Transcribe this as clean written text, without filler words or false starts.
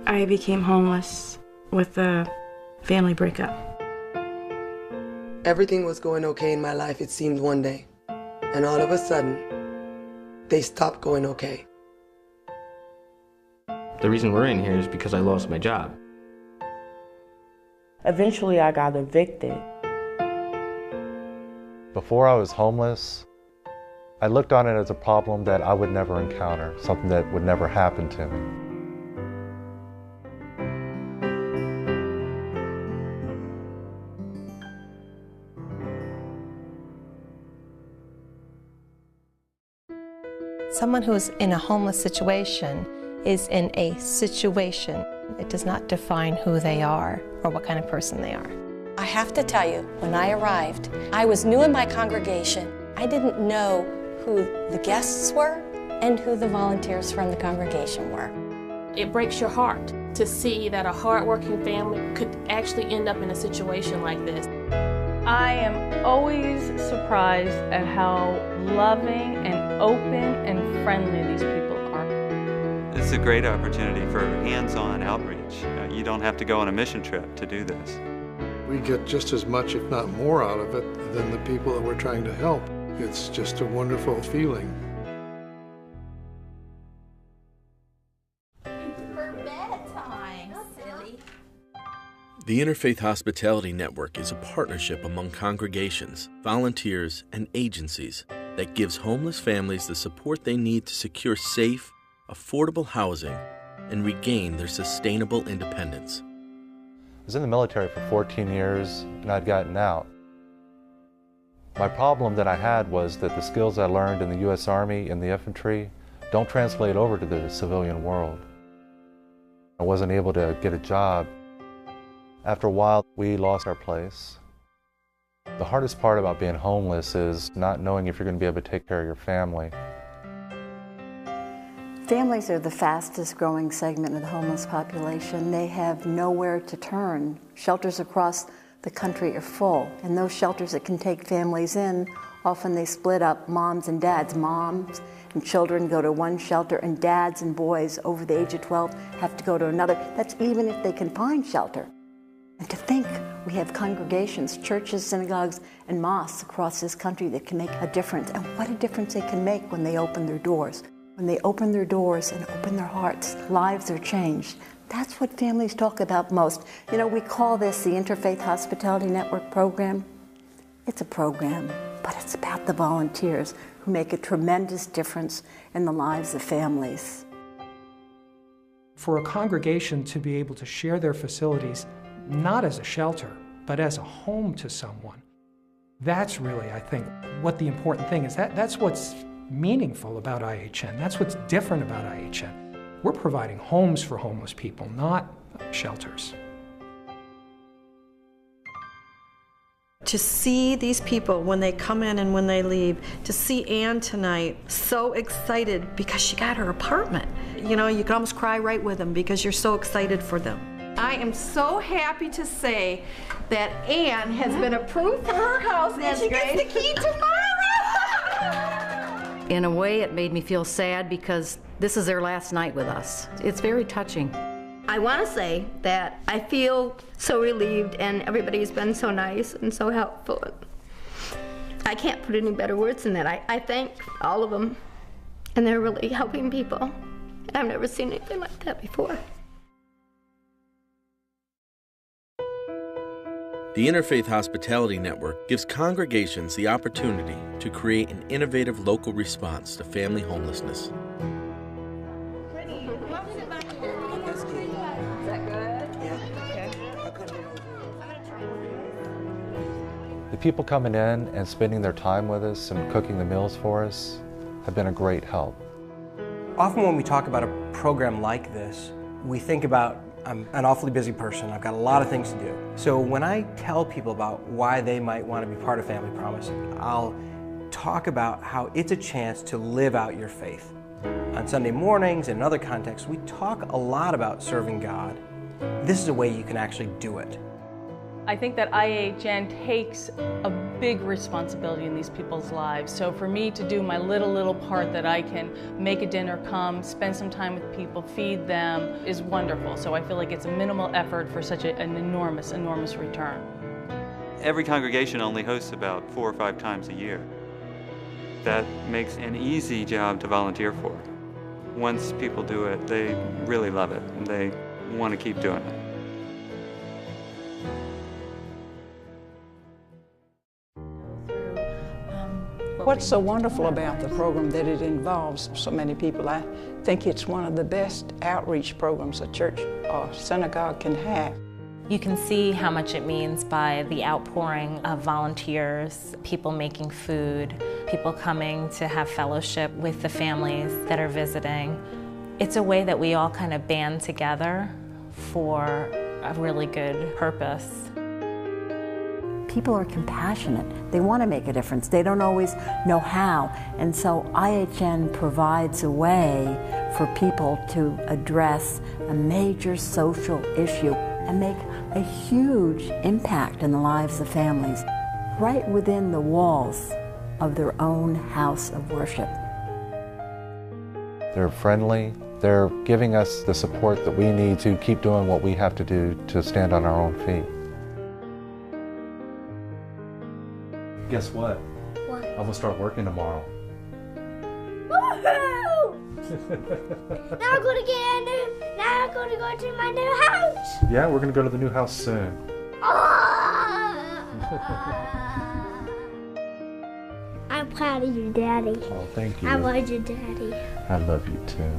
I became homeless with a family breakup. Everything was going okay in my life, it seemed, one day. And all of a sudden, they stopped going okay. The reason we're in here is because I lost my job. Eventually, I got evicted. Before I was homeless, I looked on it as a problem that I would never encounter, something that would never happen to me. Someone who's in a homeless situation is in a situation. It does not define who they are or what kind of person they are. I have to tell you, when I arrived, I was new in my congregation. I didn't know who the guests were and who the volunteers from the congregation were. It breaks your heart to see that a hardworking family could actually end up in a situation like this. I am always surprised at how loving and open and friendly these people are. It's a great opportunity for hands-on outreach. You don't have to go on a mission trip to do this. We get just as much, if not more, out of it than the people that we're trying to help. It's just a wonderful feeling. For bedtime, silly. The Interfaith Hospitality Network is a partnership among congregations, volunteers, and agencies that gives homeless families the support they need to secure safe, affordable housing and regain their sustainable independence. I was in the military for 14 years and I'd gotten out. My problem that I had was that the skills I learned in the U.S. Army and the infantry don't translate over to the civilian world. I wasn't able to get a job. After a while, we lost our place. The hardest part about being homeless is not knowing if you're going to be able to take care of your family. Families are the fastest growing segment of the homeless population. They have nowhere to turn. Shelters across the country are full, and those shelters that can take families in, often they split up moms and dads. Moms and children go to one shelter, and dads and boys over the age of 12 have to go to another. That's even if they can find shelter. And to think we have congregations, churches, synagogues, and mosques across this country that can make a difference, and what a difference they can make when they open their doors. When they open their doors and open their hearts, lives are changed. That's what families talk about most. You know, we call this the Interfaith Hospitality Network program. It's a program, but it's about the volunteers who make a tremendous difference in the lives of families. For a congregation to be able to share their facilities, not as a shelter, but as a home to someone, that's really, I think, what the important thing is. That's what's meaningful about IHN. That's what's different about IHN. We're providing homes for homeless people, not shelters. To see these people when they come in and when they leave, to see Ann tonight so excited because she got her apartment. You know, you can almost cry right with them because you're so excited for them. I am so happy to say that Ann has been approved for her house and she gets the key tomorrow. In a way, it made me feel sad because this is their last night with us. It's very touching. I want to say that I feel so relieved and everybody's been so nice and so helpful. I can't put any better words than that. I thank all of them, and they're really helping people. I've never seen anything like that before. The Interfaith Hospitality Network gives congregations the opportunity to create an innovative local response to family homelessness. The people coming in and spending their time with us and cooking the meals for us have been a great help. Often when we talk about a program like this, we think about, I'm an awfully busy person, I've got a lot of things to do. So when I tell people about why they might want to be part of Family Promise, I'll talk about how it's a chance to live out your faith. On Sunday mornings and in other contexts, we talk a lot about serving God. This is a way you can actually do it. I think that IAHN takes a big responsibility in these people's lives. So for me to do my little part that I can make a dinner, come, spend some time with people, feed them, is wonderful. So I feel like it's a minimal effort for such an enormous return. Every congregation only hosts about 4 or 5 times a year. That makes an easy job to volunteer for. Once people do it, they really love it, and they want to keep doing it. What's so wonderful about the program that it involves so many people? I think it's one of the best outreach programs a church or synagogue can have. You can see how much it means by the outpouring of volunteers, people making food, people coming to have fellowship with the families that are visiting. It's a way that we all kind of band together for a really good purpose. People are compassionate. They want to make a difference. They don't always know how. And so IHN provides a way for people to address a major social issue and make a huge impact in the lives of families right within the walls of their own house of worship. They're friendly. They're giving us the support that we need to keep doing what we have to do to stand on our own feet. Guess what? What? I'm gonna start working tomorrow. Woohoo! Now I'm gonna now I'm gonna go to my new house. Yeah, we're gonna go to the new house soon. I'm proud of you, Daddy. Oh, thank you. I love you, Daddy. I love you too.